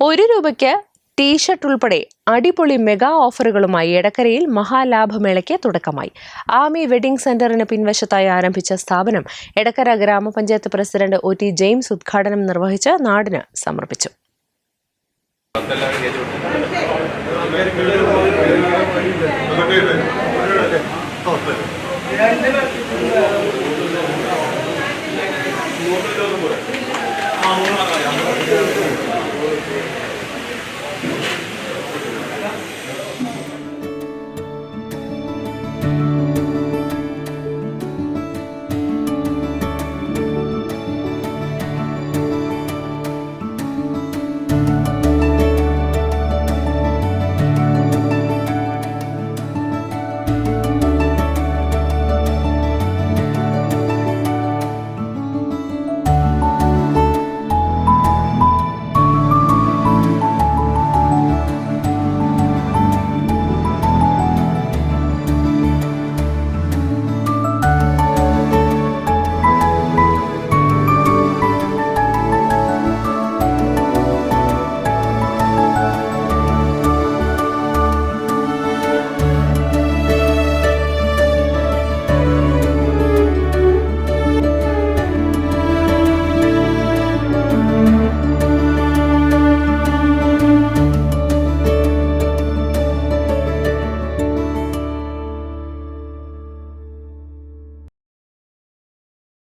₹1 T shirt ഉൾപ്പെടെ അടിപൊളി mega ഓഫറുകളുമായി എടക്കരയിൽ മഹാലാഭമേളയ്ക്ക് തുടക്കമായി. ആമി വെഡിംഗ് സെന്ററിന് പിൻവശത്തായി ആരംഭിച്ച സ്ഥാപനം എടക്കര ഗ്രാമപഞ്ചായത്ത് പ്രസിഡന്റ് OT ജെയിംസ് ഉദ്ഘാടനം നിർവഹിച്ച് നാടിന് സമർപ്പിച്ചു.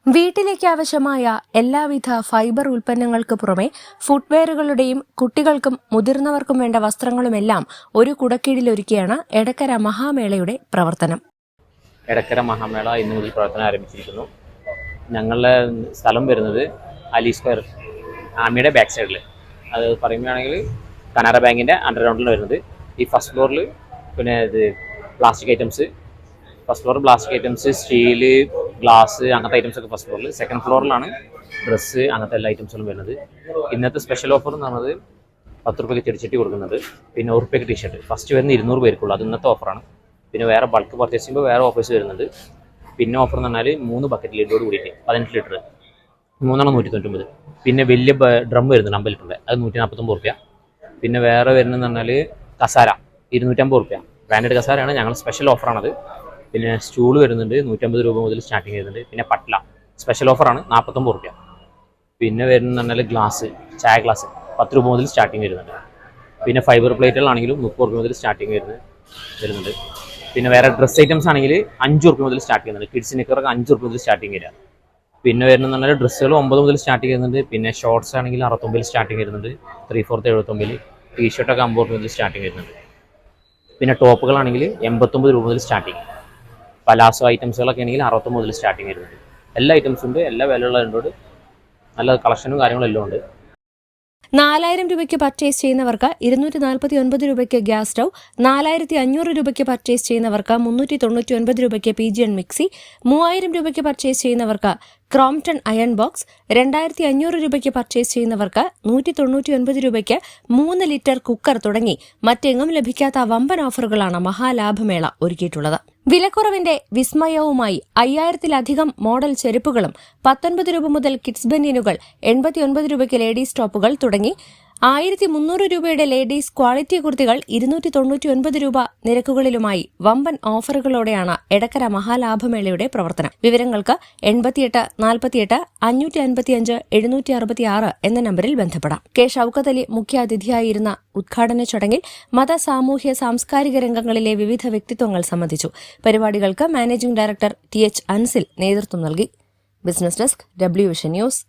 വീട്ടിലേക്ക് ആവശ്യമായ എല്ലാവിധ ഫൈബർ ഉൽപ്പന്നങ്ങൾക്ക് പുറമെ ഫുട്വെയറുകളുടെയും കുട്ടികൾക്കും മുതിർന്നവർക്കും വേണ്ട വസ്ത്രങ്ങളുമെല്ലാം ഒരു കുടക്കീഴിലൊരുക്കിയാണ് എടക്കര മഹാമേളയുടെ പ്രവർത്തനം. എടക്കര മഹാമേള ഇന്നു മുതൽ പ്രവർത്തനം ആരംഭിച്ചിരിക്കുന്നു. ഞങ്ങളുടെ സ്ഥലം വരുന്നത് അലി സ്ക്വയർ ആമിയുടെ ബാക്ക് സൈഡിൽ, അത് പറയുകയാണെങ്കിൽ കനറ ബാങ്കിൻ്റെ അണ്ടർഗ്രൗണ്ടിൽ വരുന്നത്. ഈ ഫസ്റ്റ് ഫ്ലോറിൽ പിന്നെ ഇത് plastic items, first floor plastic items, steel, glass അങ്ങനത്തെ ഐറ്റംസ് ഒക്കെ ഫസ്റ്റ് ഫ്ലോറിൽ. സെക്കൻഡ് ഫ്ലോറിലാണ് ഡ്രസ്സ് അങ്ങനത്തെ എല്ലാ ഐറ്റംസും വരുന്നത്. ഇന്നത്തെ സ്പെഷ്യൽ ഓഫർ എന്ന് പറഞ്ഞത് ₹10 ചെടിച്ചട്ടി കൊടുക്കുന്നുണ്ട്. പിന്നെ ₹1 ടീഷർട്ട് ഫസ്റ്റ് വരുന്ന 200 പേർക്കുള്ളൂ, അത് ഇന്നത്തെ ഓഫറാണ്. പിന്നെ വേറെ ബൾക്ക് പർച്ചേസ് ചെയ്യുമ്പോൾ വേറെ ഓഫേഴ്സ് വരുന്നുണ്ട്. പിന്നെ ഓഫർ എന്ന് പറഞ്ഞാൽ 3 ബക്കറ്റ് ലിഡോട് കൂടിയിട്ട് 18 ലിറ്റർ 199. പിന്നെ വലിയ ഡ്രം വരുന്നുണ്ട് 50 ലിറ്ററിൻ്റെ, അത് ₹149. പിന്നെ വേറെ വരുന്നതെന്ന് പറഞ്ഞാൽ കസാര ₹250. ബ്രാൻഡഡ് കസാരയാണ്, ഞങ്ങൾ സ്പെഷ്യൽ ഓഫറാണത്. പിന്നെ സ്റ്റൂൾ വരുന്നുണ്ട് ₹150 മുതൽ സ്റ്റാർട്ടിങ് വരുന്നുണ്ട്. പിന്നെ പട്ല സ്പെഷ്യൽ ഓഫറാണ് ₹49. പിന്നെ വരുന്നത് പറഞ്ഞാൽ ഗ്ലാസ്, ചായ ഗ്ലാസ് ₹10 മുതൽ സ്റ്റാർട്ടിങ് വരുന്നുണ്ട്. പിന്നെ ഫൈബർ പ്ലേറ്റുകളാണെങ്കിലും ₹30 മുതൽ സ്റ്റാർട്ടിങ് വരുന്നുണ്ട്. പിന്നെ വേറെ ഡ്രസ് ഐറ്റംസ് ആണെങ്കിൽ ₹5 മുതൽ സ്റ്റാർട്ട് ചെയ്യുന്നുണ്ട്. കിഡ്സ് നിക്കറൊക്കെ ₹5 മുതൽ സ്റ്റാർട്ടിങ് വരിക. പിന്നെ വരുന്നത് പറഞ്ഞാൽ ഡ്രസ്സുകൾ 9 മുതൽ സ്റ്റാർട്ടിങ് വരുന്നുണ്ട്. പിന്നെ ഷോർട്സ് ആണെങ്കിൽ 69 സ്റ്റാർട്ടിങ് വരുന്നുണ്ട്. 3/4 79. ടീഷർട്ടൊക്കെ 50 മുതൽ സ്റ്റാർട്ടിങ് വരുന്നുണ്ട്. പിന്നെ ടോപ്പുകളാണെങ്കിൽ ₹89 മുതൽ സ്റ്റാർട്ടിങ്. പലാസോ ഐറ്റംസുകളൊക്കെ ആണെങ്കിൽ 60 മുതൽ സ്റ്റാർട്ടിങ് വരുന്നുണ്ട്. എല്ലാ ഐറ്റംസും ഉണ്ട്, എല്ലാ വിലയുള്ളതുകൊണ്ട് നല്ല കളക്ഷനും കാര്യങ്ങളും എല്ലാം ഉണ്ട്. ₹4000 പർച്ചേസ് ചെയ്യുന്നവർക്ക് ₹249 ഗ്യാസ് സ്റ്റൗ, ₹4500 പർച്ചേസ് ചെയ്യുന്നവർക്ക് ₹399 PGN മിക്സി, ₹3000 പർച്ചേസ് ചെയ്യുന്നവർക്ക് ക്രോംപ്ടൺ അയൺ ബോക്സ്, ₹2500 പർച്ചേസ് ചെയ്യുന്നവർക്ക് ₹199 3 ലിറ്റർ കുക്കർ തുടങ്ങി മറ്റെങ്ങും ലഭിക്കാത്ത വമ്പൻ ഓഫറുകളാണ് മഹാലാഭമേള ഒരുക്കിയിട്ടുള്ളത്. വിലക്കുറവിന്റെ വിസ്മയവുമായി 5000-ലധികം മോഡൽ ചെരുപ്പുകളും ₹19 മുതൽ കിഡ്സ് ബനിയനുകൾ, ₹89 ലേഡീസ് ടോപ്പുകൾ തുടങ്ങി 1300 ലേഡീസ് ക്വാളിറ്റി കുർത്തികൾ ₹299 നിരക്കുകളിലുമായി വമ്പൻ ഓഫറുകളോടെയാണ് എടക്കര മഹാലാഭമേളയുടെ പ്രവർത്തനം. വിവരങ്ങൾക്ക് 88 48 555 766 എന്ന നമ്പറിൽ ബന്ധപ്പെടാം. കെ ഷൌക്കത്ത് അലി മുഖ്യാതിഥിയായിരുന്ന ഉദ്ഘാടന ചടങ്ങിൽ മത, സാമൂഹ്യ, സാംസ്കാരിക രംഗങ്ങളിലെ വിവിധ വ്യക്തിത്വങ്ങൾ സംബന്ധിച്ചു. പരിപാടികൾക്ക് മാനേജിംഗ് ഡയറക്ടർ TH അൻസിൽ നേതൃത്വം നൽകി. ബിസിനസ് ഡെസ്ക്, WVഷൻ ന്യൂസ്.